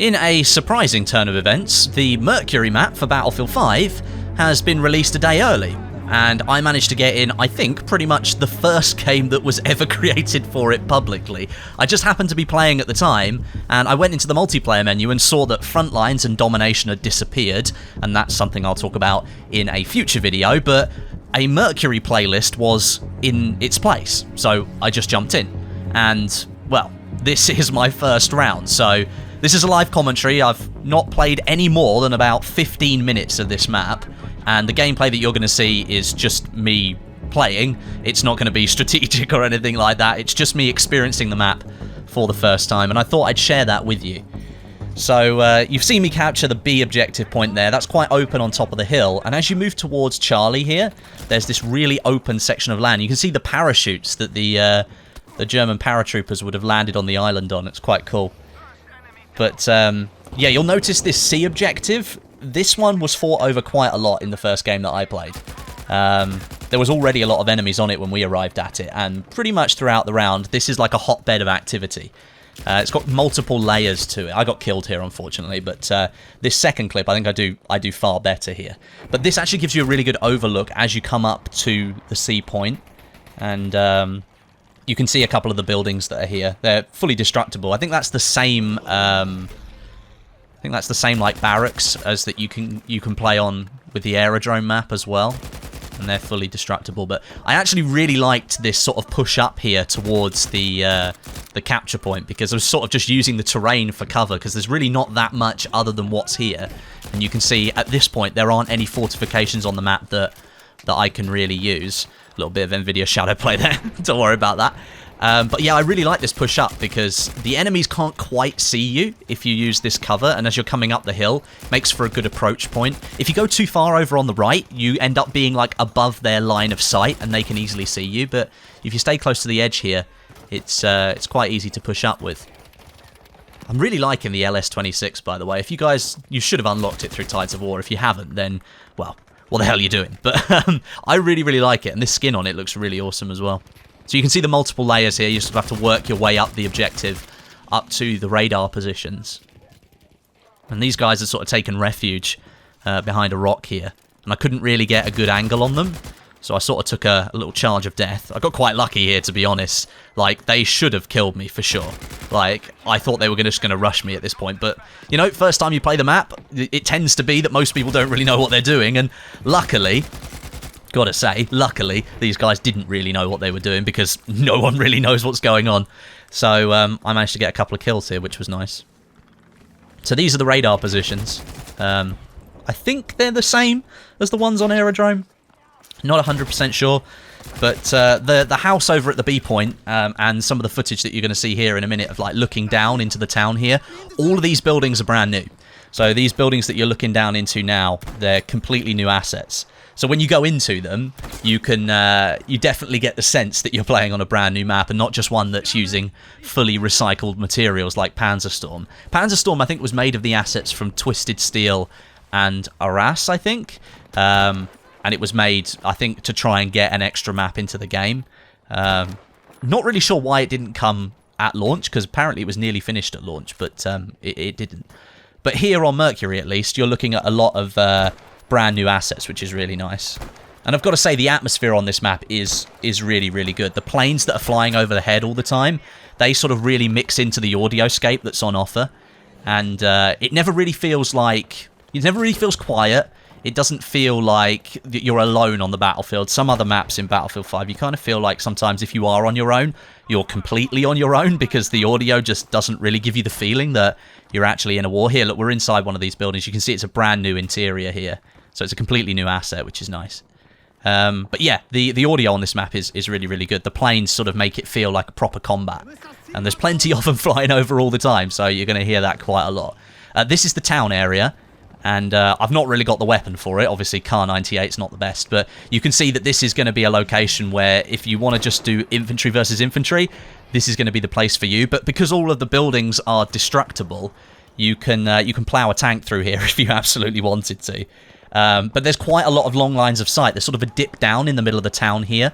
In a surprising turn of events, the Mercury map for Battlefield 5 has been released a day early, and I managed to get in, I think, pretty much the first game that was ever created for it publicly. I just happened to be playing at the time, and I went into the multiplayer menu and saw that Frontlines and Domination had disappeared, and that's something I'll talk about in a future video, but a Mercury playlist was in its place, so I just jumped in. And, well, this is my first round, so this is a live commentary. I've not played any more than about 15 minutes of this map, and the gameplay that you're going to see is just me playing. It's not going to be strategic or anything like that. It's just me experiencing the map for the first time, and I thought I'd share that with you. So you've seen me capture the B objective point there. That's quite open on top of the hill, and as you move towards Charlie here, there's this really open section of land. You can see the parachutes that the German paratroopers would have landed on the island on. It's quite cool. But, yeah, you'll notice this C objective. This one was fought over quite a lot in the first game that I played. There was already a lot of enemies on it when we arrived at it, and pretty much throughout the round, this is like a hotbed of activity. It's got multiple layers to it. I got killed here, unfortunately, but this second clip, I think I do far better here. But this actually gives you a really good overlook as you come up to the C point, and you can see a couple of the buildings that are here. They're fully destructible. I think that's the same. Like barracks as that you can play on with the aerodrome map as well, and they're fully destructible. But I actually really liked this sort of push up here towards the capture point, because I was sort of just using the terrain for cover, because there's really not that much other than what's here. And you can see at this point there aren't any fortifications on the map that I can really use. A little bit of NVIDIA shadow play there. Don't worry about that. But yeah, I really like this push up, because the enemies can't quite see you if you use this cover, and as you're coming up the hill, it makes for a good approach point. If you go too far over on the right, you end up being like above their line of sight, and they can easily see you. But if you stay close to the edge here, it's quite easy to push up with. I'm really liking the LS-26, by the way. If you should have unlocked it through Tides of War. If you haven't, then, well, what the hell are you doing? But I really, really like it, and this skin on it looks really awesome as well. So you can see the multiple layers here. You just have to work your way up the objective, up to the radar positions. And these guys are sort of taken refuge behind a rock here, and I couldn't really get a good angle on them, so I sort of took a little charge of death. I got quite lucky here, to be honest. Like, they should have killed me for sure. Like, I thought they were just going to rush me at this point. But, you know, first time you play the map, it tends to be that most people don't really know what they're doing. And luckily, gotta say, luckily, these guys didn't really know what they were doing, because no one really knows what's going on. So I managed to get a couple of kills here, which was nice. So these are the radar positions. I think they're the same as the ones on Aerodrome. Not 100% sure, but the house over at the B point, and some of the footage that you're going to see here in a minute of like looking down into the town here, all of these buildings are brand new. So these buildings that you're looking down into now, they're completely new assets. So when you go into them, you definitely get the sense that you're playing on a brand new map, and not just one that's using fully recycled materials like Panzerstorm. Panzerstorm, I think, was made of the assets from Twisted Steel and Arras, I think. And it was made, I think, to try and get an extra map into the game. Not really sure why it didn't come at launch, because apparently it was nearly finished at launch, but it didn't. But here on Mercury, at least, you're looking at a lot of brand new assets, which is really nice. And I've got to say, the atmosphere on this map is really, really good. The planes that are flying over the head all the time, they sort of really mix into the audioscape that's on offer. And it never really feels quiet. It doesn't feel like you're alone on the battlefield. Some other maps in Battlefield 5, you kind of feel like sometimes if you are on your own, you're completely on your own, because the audio just doesn't really give you the feeling that you're actually in a war. Here, look, we're inside one of these buildings. You can see it's a brand new interior here. So it's a completely new asset, which is nice. But yeah, the audio on this map is really, really good. The planes sort of make it feel like a proper combat. And there's plenty of them flying over all the time, so you're going to hear that quite a lot. This is the town area. And I've not really got the weapon for it. Obviously, Kar 98's not the best, but you can see that this is going to be a location where if you want to just do infantry versus infantry, this is going to be the place for you. But because all of the buildings are destructible, you can plow a tank through here if you absolutely wanted to. But there's quite a lot of long lines of sight. There's sort of a dip down in the middle of the town here,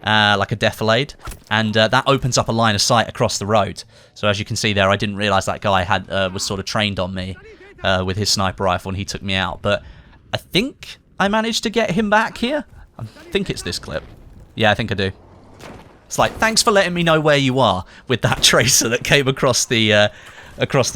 like a defilade, and that opens up a line of sight across the road. So as you can see there, I didn't realise that guy was sort of trained on me with his sniper rifle, and he took me out. But I think I managed to get him back here. I think it's this clip. Yeah, I think I do. It's like, thanks for letting me know where you are with that tracer that came across the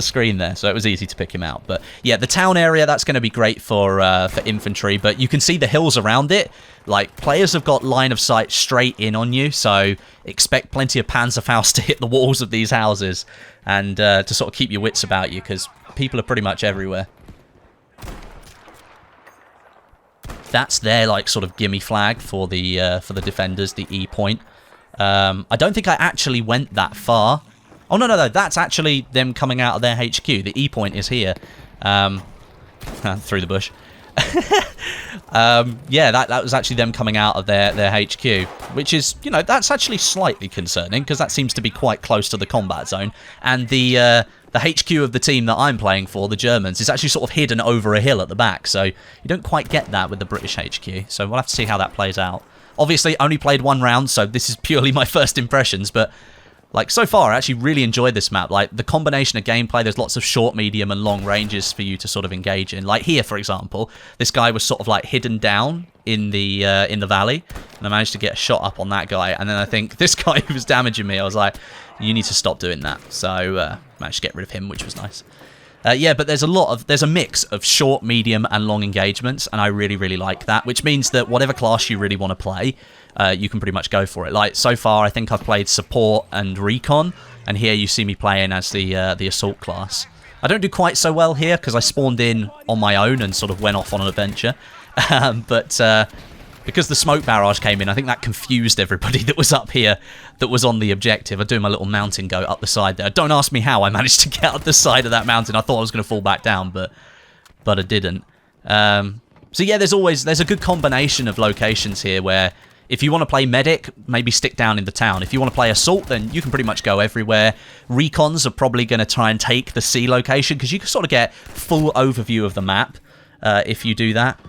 screen there, so it was easy to pick him out. But yeah, the town area, that's going to be great for infantry, but you can see the hills around it. Like, players have got line of sight straight in on you, so expect plenty of Panzerfaust to hit the walls of these houses and to sort of keep your wits about you, because people are pretty much everywhere. That's their, like, sort of gimme flag for the defenders, the E point. I don't think I actually went that far. Oh, no, that's actually them coming out of their HQ. The E point is here. Through the bush. Yeah, that was actually them coming out of their HQ, which is, you know, that's actually slightly concerning, because that seems to be quite close to the combat zone. And the HQ of the team that I'm playing for, the Germans, is actually sort of hidden over a hill at the back, so you don't quite get that with the British HQ. So we'll have to see how that plays out. Obviously, only played one round, so this is purely my first impressions, but like, so far, I actually really enjoyed this map. Like, the combination of gameplay, there's lots of short, medium, and long ranges for you to sort of engage in. Like here, for example, this guy was sort of like hidden down in the valley, and I managed to get a shot up on that guy. And then I think this guy who was damaging me, I was like, you need to stop doing that. So managed to get rid of him, which was nice. Yeah, but there's a mix of short, medium, and long engagements, and I really, really like that, which means that whatever class you really want to play, you can pretty much go for it. Like, so far, I think I've played support and recon, and here you see me playing as the assault class. I don't do quite so well here, because I spawned in on my own and sort of went off on an adventure, but because the smoke barrage came in, I think that confused everybody that was up here that was on the objective. I'm doing my little mountain goat up the side there. Don't ask me how I managed to get up the side of that mountain. I thought I was going to fall back down, but I didn't. So yeah, there's a good combination of locations here where if you want to play medic, maybe stick down in the town. If you want to play assault, then you can pretty much go everywhere. Recons are probably going to try and take the C location, because you can sort of get full overview of the map if you do that.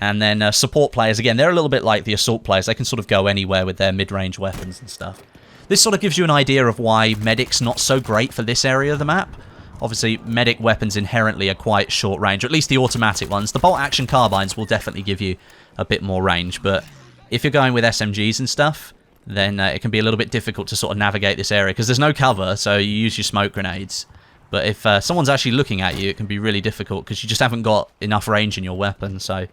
And then support players, again, they're a little bit like the assault players. They can sort of go anywhere with their mid-range weapons and stuff. This sort of gives you an idea of why medic's not so great for this area of the map. Obviously, medic weapons inherently are quite short range, or at least the automatic ones. The bolt-action carbines will definitely give you a bit more range, but if you're going with SMGs and stuff, then it can be a little bit difficult to sort of navigate this area, because there's no cover, so you use your smoke grenades. But if someone's actually looking at you, it can be really difficult, because you just haven't got enough range in your weapon, so...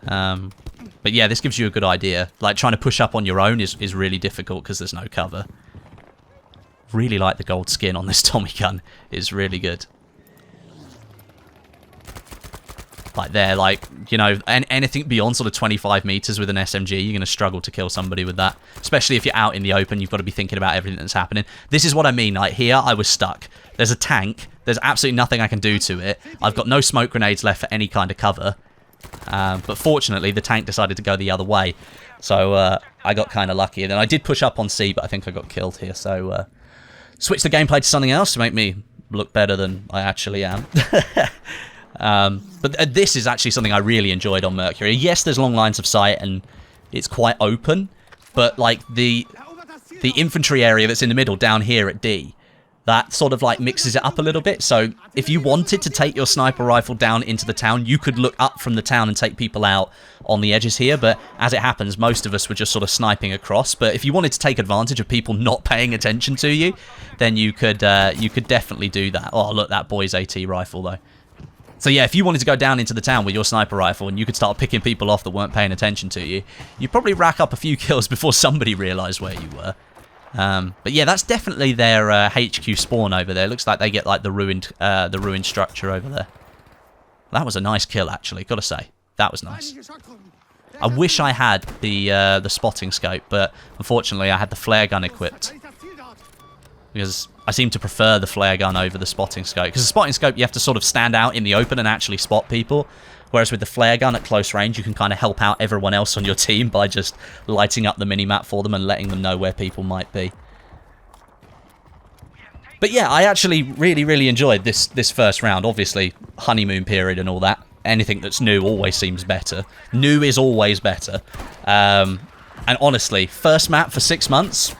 but yeah, this gives you a good idea. Like, trying to push up on your own is really difficult because there's no cover. Really like the gold skin on this Tommy gun. It's really good. Like there, like, you know, anything beyond sort of 25 meters with an SMG, you're going to struggle to kill somebody with that. Especially if you're out in the open, you've got to be thinking about everything that's happening. This is what I mean. Like, here, I was stuck. There's a tank. There's absolutely nothing I can do to it. I've got no smoke grenades left for any kind of cover. But fortunately, the tank decided to go the other way. So I got kind of lucky. And then I did push up on C, but I think I got killed here. So switch the gameplay to something else to make me look better than I actually am. But this is actually something I really enjoyed on Mercury. Yes, there's long lines of sight and it's quite open, but like the infantry area that's in the middle down here at D, that sort of like mixes it up a little bit. So if you wanted to take your sniper rifle down into the town, you could look up from the town and take people out on the edges here. But as it happens, most of us were just sort of sniping across. But if you wanted to take advantage of people not paying attention to you, then you could definitely do that. Oh, look, that boy's AT rifle though. So yeah, if you wanted to go down into the town with your sniper rifle and you could start picking people off that weren't paying attention to you, you'd probably rack up a few kills before somebody realised where you were. But yeah, that's definitely their HQ spawn over there. Looks like they get like the ruined structure over there. That was a nice kill, actually. Gotta say, that was nice. I wish I had the spotting scope, but unfortunately, I had the flare gun equipped because I seem to prefer the flare gun over the spotting scope. Because the spotting scope, you have to sort of stand out in the open and actually spot people. Whereas with the flare gun at close range, you can kind of help out everyone else on your team by just lighting up the minimap for them and letting them know where people might be. But yeah, I actually really, really enjoyed this first round. Obviously, honeymoon period and all that. anything that's new always seems better. New is always better. And honestly, first map for 6 months,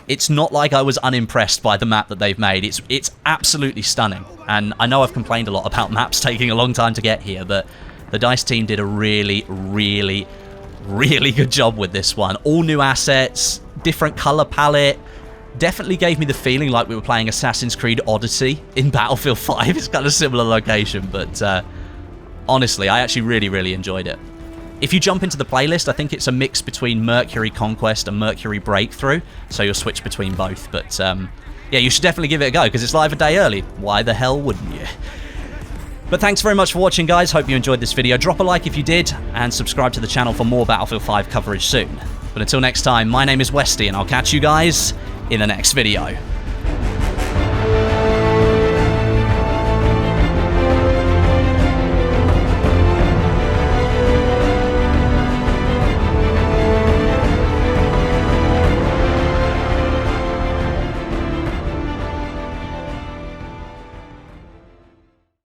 it's not like I was unimpressed by the map that they've made. It's absolutely stunning. And I know I've complained a lot about maps taking a long time to get here, but the DICE team did a really, really, really good job with this one. All new assets, different color palette. Definitely gave me the feeling like we were playing Assassin's Creed Odyssey in Battlefield 5. It's kind of a similar location, but honestly, I actually really, really enjoyed it. If you jump into the playlist, I think it's a mix between Mercury Conquest and Mercury Breakthrough, so you'll switch between both. But yeah, you should definitely give it a go, because it's live a day early. Why the hell wouldn't you? But thanks very much for watching, guys. Hope you enjoyed this video. Drop a like if you did, and subscribe to the channel for more Battlefield 5 coverage soon. But until next time, my name is Westie, and I'll catch you guys in the next video.